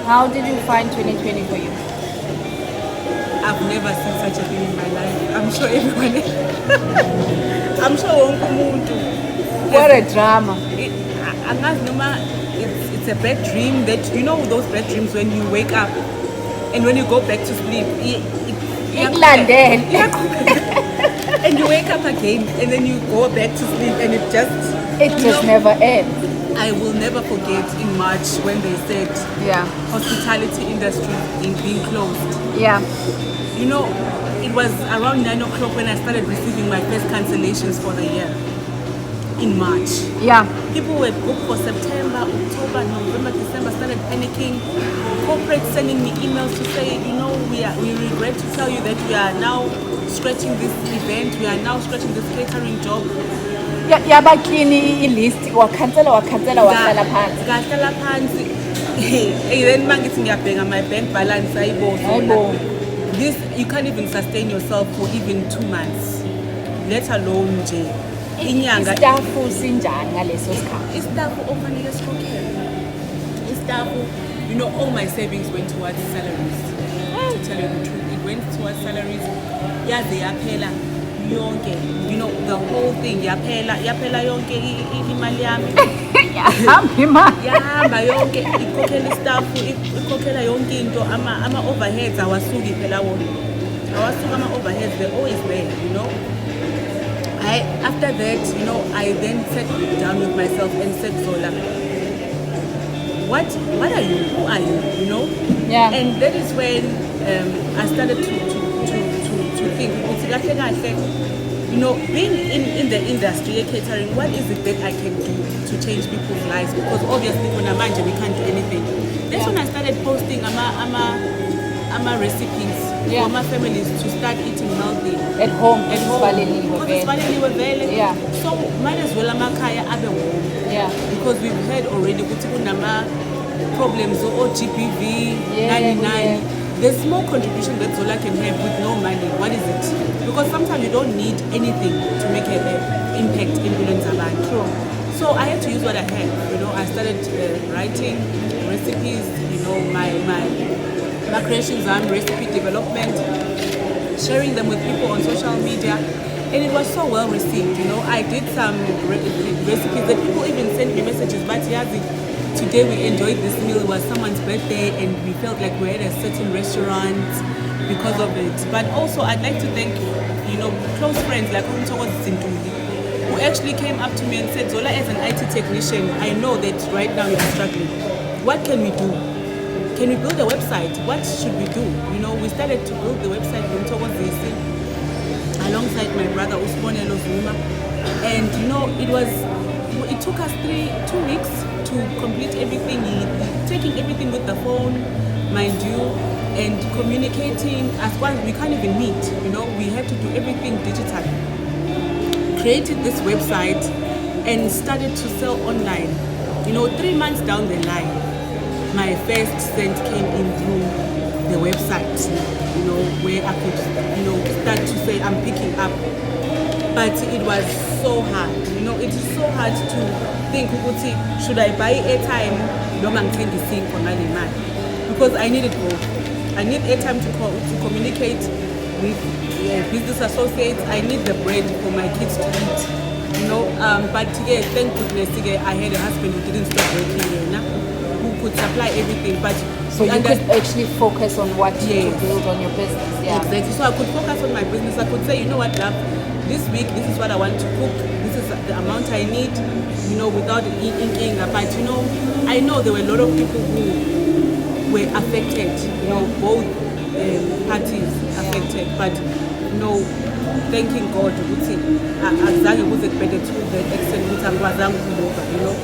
How did you find 2020 for you? I've never seen such a thing in my life. I'm sure everyone. I'm sure wonke umuntu. What a drama. Angazi noma it's a bad dream that you know those bad dreams when you wake up and when you go back to sleep. Ikulandele. And you wake up again and then you go back to sleep and it just never ends. I will never forget in March when they said hospitality industry being closed. Yeah. You know, it was around 9 o'clock when I started receiving my first cancellations for the year. In March. Yeah. People were booked for September, October, November, December, started panicking. Corporates sending me emails to say, you know, we regret to tell you that we are now scratching this event, we are now scratching this catering job. Yabaklini ilist wakhansela wahlala phansi. Ngahlala phansi. Then mangithi ngiyabheka my bank balance ayibo. This you can't even sustain yourself for even 2 months. Let alone nje. Istafu sinjani ngaleso sikhathi? Istafu ofanele sikhokhele. Istafu, you know, all my savings went towards salaries. To tell you the truth, it went towards salaries. Yaze yaphela yonke, you know, the whole thing yaphela yonke imali yami. Yahamba yonke ikhokhela istafu, ikhokhela yonke into ama overheads awasuki phela wona. Awasuka ama overheads, they're always there, you know. After that, you know, I then sat down with myself and said, Zola, what are you? Who are you? You know? Yeah. And that is when I started to think, you know, being in the industry, catering, what is it that I can do to change people's lives? Because obviously, when I'm we can't do anything. That's when I started posting recipes for my families to start eating healthy at home. Yeah. So might as well amakaya abe home. Yeah. Because we've heard already problems or GPV 99. There's more contribution that Zola can have with no money. What is it? Because sometimes you don't need anything to make an impact in Bulunzaban. True. So I had to use what I had. You know, I started writing recipes. You know, my creations and recipe development, sharing them with people on social media, and it was so well received. You know, I did some recipes that people even sent me messages, but Yazi, today we enjoyed this meal. It was someone's birthday and we felt like we were at a certain restaurant because of it. But also I'd like to thank, you know, close friends like Nokuzola Nkosi, who actually came up to me and said, Zola, as an IT technician, I know that right now you're struggling. What can we do? Can we build a website? What should we do? You know, we started to build the website alongside my brother Usbonelo Zuma. And you know, it took us 2 weeks to complete everything, taking everything with the phone, mind you, and communicating as well. We can't even meet, you know, we had to do everything digital. Created this website and started to sell online. You know, 3 months down the line, my first cent came in through the website, you know, where I could, you know, start to say I'm picking up. But it was so hard, you know, it is so hard to think, should I buy airtime? Because I needed both. I need airtime to communicate with business associates. I need the bread for my kids to eat, you know. But today, thank goodness, I had a husband who didn't stop working here, who could supply everything. But so you could actually focus on what to build on your business. Yeah. Exactly. So I could focus on my business. I could say, you know what, love, this week, this is what I want to cook. This is the amount I need, you know, without inking. But, you know, I know there were a lot of people who were affected, you know, both parties affected. But, you know, thanking God, you know.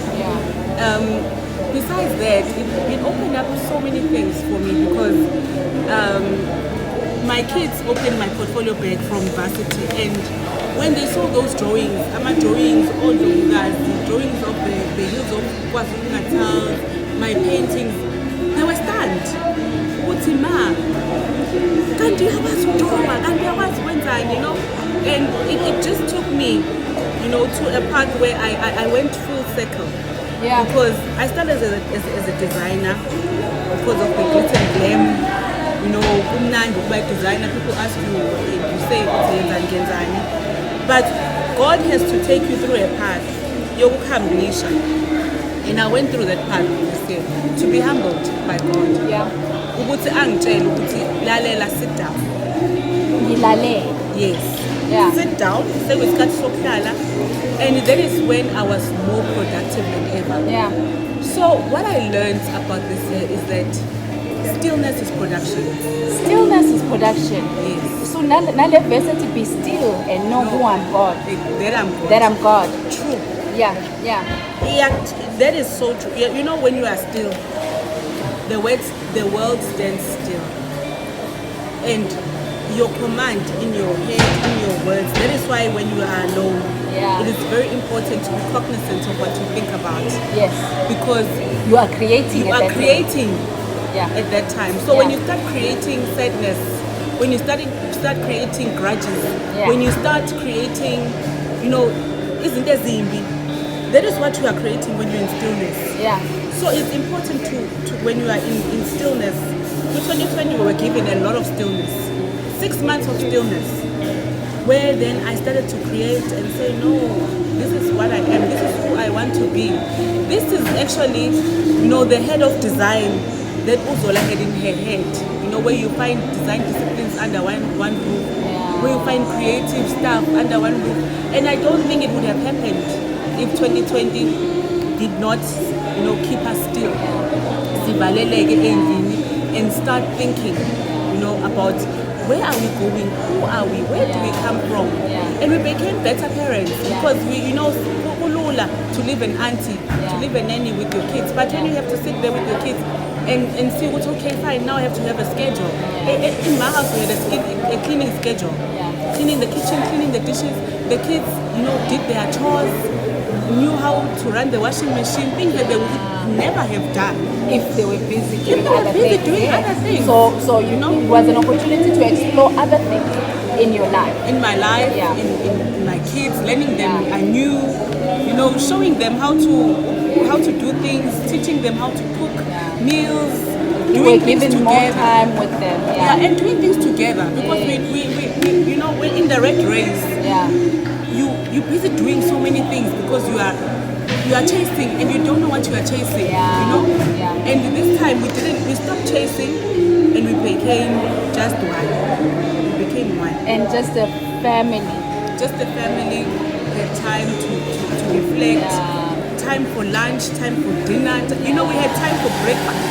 Yeah. Besides that, it opened up so many things for me because my kids opened my portfolio back from varsity, and when they saw those drawings, all the drawings of the hills of KwaZulu-Natal, my paintings, they were stunned. Utima, can't you have us draw? Can't you have us you know? And it just took me, you know, to a part where I went full circle. Yeah. Because I started as a designer, because of the glitz and glam. You know, kumnandi ukuba designer. People ask you, you say ngenzani. But God has to take you through a path. Yokukhambisha. And I went through that path this year to be humbled by God. Yeah. Ukuthi angitshele ukuthi lalela, sit down. Ngilale. Yes. Yeah. Sit down, sekwesikhathi sokuhlala, and that is when I was more productive than ever. Yeah. So what I learned about this year is that stillness is production. Stillness is production. Yes. So nale verse to be still and know who I'm God. That I'm God. That I'm God. True. Yeah. Yeah. Yeah, that is so true. You know, when you are still, the world stands still, and your command in your head, in your words. That is why when you are alone, Yeah. it is very important to be cognizant of what you think about. Yes. Because You are creating. you at are that creating time. Yeah. at that time. So when Yeah. you start creating sadness, when you start creating grudges, Yeah. when you start creating, you know, isn't there zimbi? That is what you are creating when you're in stillness. Yeah. So it's important to when you are in stillness. In 2020 we were given a lot of stillness. 6 months of stillness. Where then I started to create and say, no, this is what I am, this is who I want to be. This is actually, you know, the head of design that Zola had in her head. You know, where you find design disciplines under one roof, where you find creative stuff under one roof. And I don't think it would have happened if 2020 did not, you know, keep us still. Sivaleleke endlini and start thinking, you know, about where are we going, who are we, where do we come from? And we became better parents because we, you know, kulula to live an auntie, to live a nanny with your kids. But when you have to sit there with your kids and see what's okay, fine, now I have to have a schedule. In my house, we had a cleaning schedule. Cleaning the kitchen, cleaning the dishes. The kids, you know, did their chores, knew how to run the washing machine, things that they would never have done If they were busy if doing they were other busy things. doing other things. So you know, it was an opportunity to explore other things in your life. In my life, Yeah. in my kids, learning them anew, you know, showing them how to do things, teaching them how to cook meals, You doing were things given more together. time with them. Yeah, and doing things together because we you know, we're in the red race. Yeah. You're busy doing so many things because you are chasing and you don't know what you are chasing. Yeah. You know? Yeah. And this time we stopped chasing and we became just one. We became one. And just a family. Just a family, had time to reflect, time for lunch, time for dinner. You know, we had time for breakfast.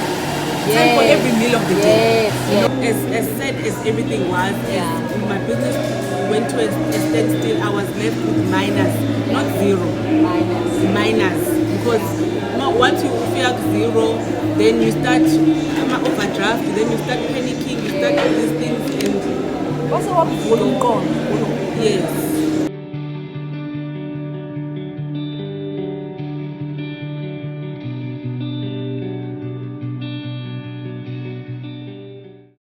Time for every meal of the day. You know, as sad as everything was, as my business went to a standstill, I was left with minus, not zero. Minus. Because once you feel zero, then you start overdraft, then you start panicking, you start all these things and What's the word? yes.